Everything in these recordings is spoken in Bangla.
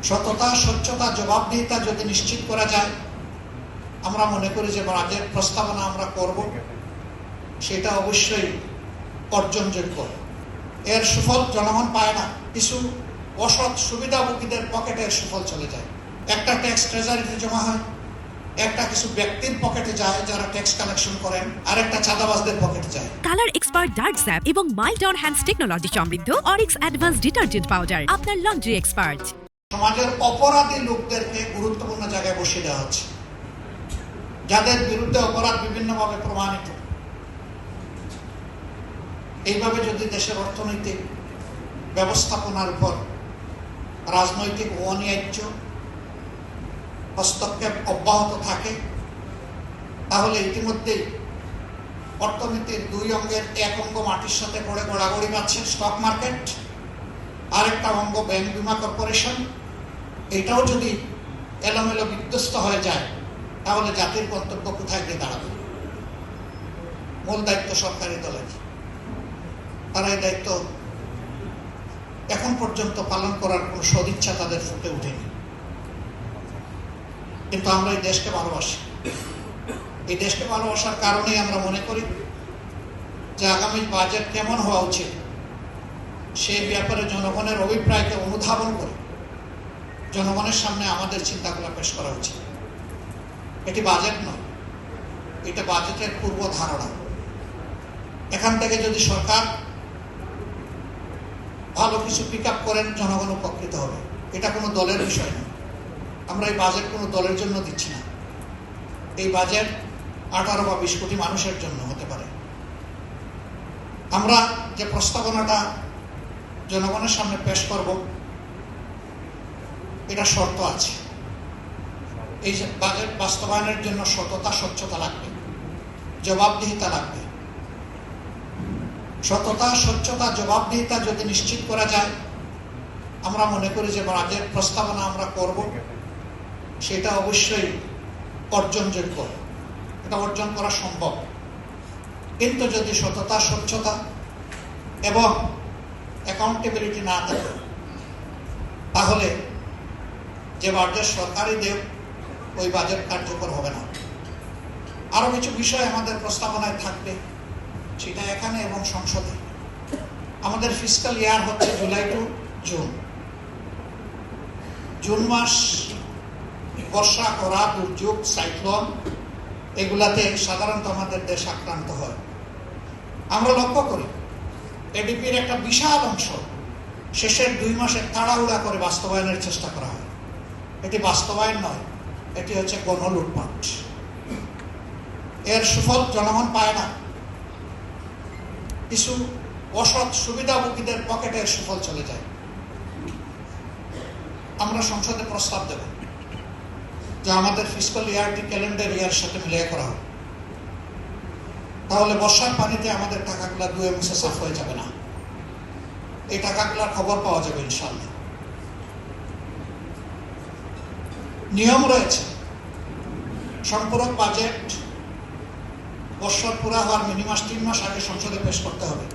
সততা, স্বচ্ছতা, জবাবদিহিতা যদি নিশ্চিত করা যায়, আমরা মনে করি যে বাজেট প্রস্তাবনা আমরা করব, সেটা অবশ্যই অর্জনযোগ্য। এর সুফল জনগণ পায় না, কিছু অসৎ সুবিধাভোগীদের পকেটে এর সুফল চলে যায়। একটা ট্যাক্স ট্রেজারিতে জমা হয়, একটা কিছু ব্যক্তির পকেটে যায় যারা ট্যাক্স কালেকশন করেন, আর একটা চাঁদাবাজদের পকেটে যায়। কালার এক্সপার্ট ডার্ক স্যাপ এবং মাইল্ড অন হ্যান্ডস টেকনোলজি সমৃদ্ধ অরিক্স অ্যাডভান্স ডিটারজেন্ট পাউডার আপনার লন্ড্রি এক্সপার্ট। সমাজের অপরাধী লোকদেরকে গুরুত্বপূর্ণ জায়গায় বসিয়ে দেওয়া হচ্ছে, যাদের বিরুদ্ধে অপরাধ বিভিন্নভাবে প্রমাণিত। এইভাবে যদি দেশের অর্থনৈতিক ব্যবস্থাপনার উপর রাজনৈতিক অন্যায্য হস্তক্ষেপ অব্যাহত থাকে, তাহলে ইতিমধ্যেই অর্থনীতির দুই অঙ্গের এক অঙ্গ মাটির সাথে পড়ে গড়াগড়ি পাচ্ছে স্টক মার্কেট, আরেকটা অঙ্গ ব্যাংক বীমা কর্পোরেশন। এটাও যদি এলোমেলো বিধ্বস্ত হয়ে যায়, তাহলে জাতির গন্তব্য কোথায় গিয়ে দাঁড়াবে? মূল দায়িত্ব সরকারি দলের, তারা এই দায়িত্ব এখন পর্যন্ত পালন করার কোন সদিচ্ছা তাদের ফুটে ওঠেনি। কিন্তু আমরা এই দেশকে ভালোবাসি, এই দেশকে ভালোবাসার কারণেই আমরা মনে করি যে আগামী বাজেট কেমন হওয়া উচিত সেই ব্যাপারে জনগণের অভিপ্রায়কে অনুধাবন করে জনগণের সামনে আমাদের চিন্তাগুলো পেশ করা উচিত। এটি বাজেট নয়, এটা বাজেটের পূর্ব ধারণা। এখান থেকে যদি সরকার ভালো কিছু পিক আপ করেন, জনগণ উপকৃত হবে। এটা কোনো দলের বিষয় নয়। আমরা এই বাজেট কোনো দলের জন্য দিচ্ছি না। এই বাজেট 18 বা 20 কোটি মানুষের জন্য হতে পারে। আমরা যে প্রস্তাবনাটা জনগণের সামনে পেশ করব, এটা শর্ত আছে। এই বাজেট বাস্তবায়নের জন্য সততা, স্বচ্ছতা লাগবে, জবাবদিহিতা লাগবে। সততা, স্বচ্ছতা, জবাবদিহিতা যদি নিশ্চিত করা যায়, আমরা মনে করি যে বাজেট প্রস্তাবনা আমরা করব, সেটা অবশ্যই অর্জনযোগ্য, এটা অর্জন করা সম্ভব। কিন্তু যদি সততা, স্বচ্ছতা এবং অ্যাকাউন্টেবিলিটি না থাকে, তাহলে যে বাজেট সরকারি দেব, ওই বাজেট কার্যকর হবে না। আরো কিছু বিষয় আমাদের প্রস্তাবনায় থাকবে, সেটা এখানে এবং সংসদে। আমাদের ফিসকাল ইয়ার হচ্ছে জুলাই টু জুন। জুন মাস বর্ষা, খরা, দুর্যোগ, সাইক্লোন, এগুলাতে সাধারণত আমাদের দেশ আক্রান্ত হয়। আমরা লক্ষ্য করি এডিপির একটা বিশাল অংশ শেষের 2 মাসে তাড়াহুড়া করে বাস্তবায়নের চেষ্টা করা হয়। এটি বাস্তবায়ন নয়, এটি হচ্ছে গণলুটপাট। এর সুফল জনগণ পায় না, কিছু অসৎ সুবিধাভোগীদের পকেটে এর সুফল চলে যায়। আমরা সংসদে প্রস্তাব দেব যে আমাদের ফিসকাল ইয়ারটি ক্যালেন্ডার ইয়ার সাথে মিলিয়ে করা হবে। তাহলে বর্ষার পানিতে আমাদের টাকাগুলা ধুয়ে মুছে সাফ হয়ে যাবে না, এই টাকাগুলার খবর পাওয়া যাবে ইনশাল্লাহ। নিয়ম রয়েছে, সম্পূরক বাজেট বর্ষর পুরা হওয়ার মিনিমাম 3 মাস আগে সংসদে পেশ করতে হবে।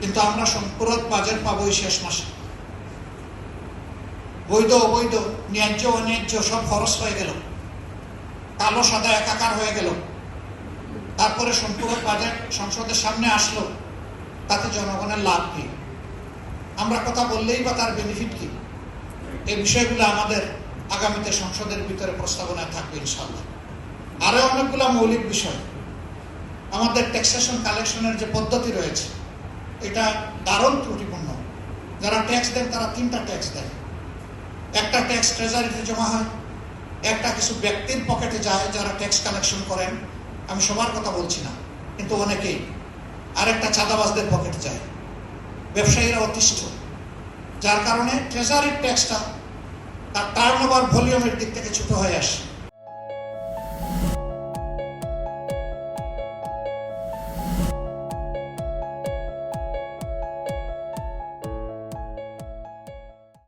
কিন্তু আমরা সম্পূরক বাজেট পাবো এই শেষ মাসে। বৈধ অবৈধ, ন্যায্য অন্যায্য সব খরচ হয়ে গেল, কালো সাদা একাকার হয়ে গেল। তারপরে সম্পূরক বাজেট সংসদের সামনে আসলো, তাতে জনগণের লাভ কি? আমরা কথা বললেই বা তার বেনিফিট কি? এই বিষয়গুলো আমাদের আগামীতে সংসদের ভিতরে প্রস্তাবনায় থাকবে ইনশাআল্লাহ। আরো অনেকগুলো মৌলিক বিষয়, আমাদের ট্যাক্সেশন কালেকশনের যে পদ্ধতি রয়েছে, এটা দারুণ ত্রুটিপূর্ণ। যারা ট্যাক্স দেন তারা 3টা ট্যাক্স দেন। একটা ট্যাক্স ট্রেজারিতে জমা হয়, একটা কিছু ব্যক্তির পকেটে যায় যারা ট্যাক্স কালেকশন করেন, আমি সবার কথা বলছি না, কিন্তু অনেকেই। আরেকটা চাঁদাবাজদের পকেটে যায়, ব্যবসায়ীরা অতিষ্ঠ, যার কারণে ট্রেজারির ট্যাক্সটা তার টার্ন ওভার ভলিউমের দিক থেকে ছোট হয়ে আসে।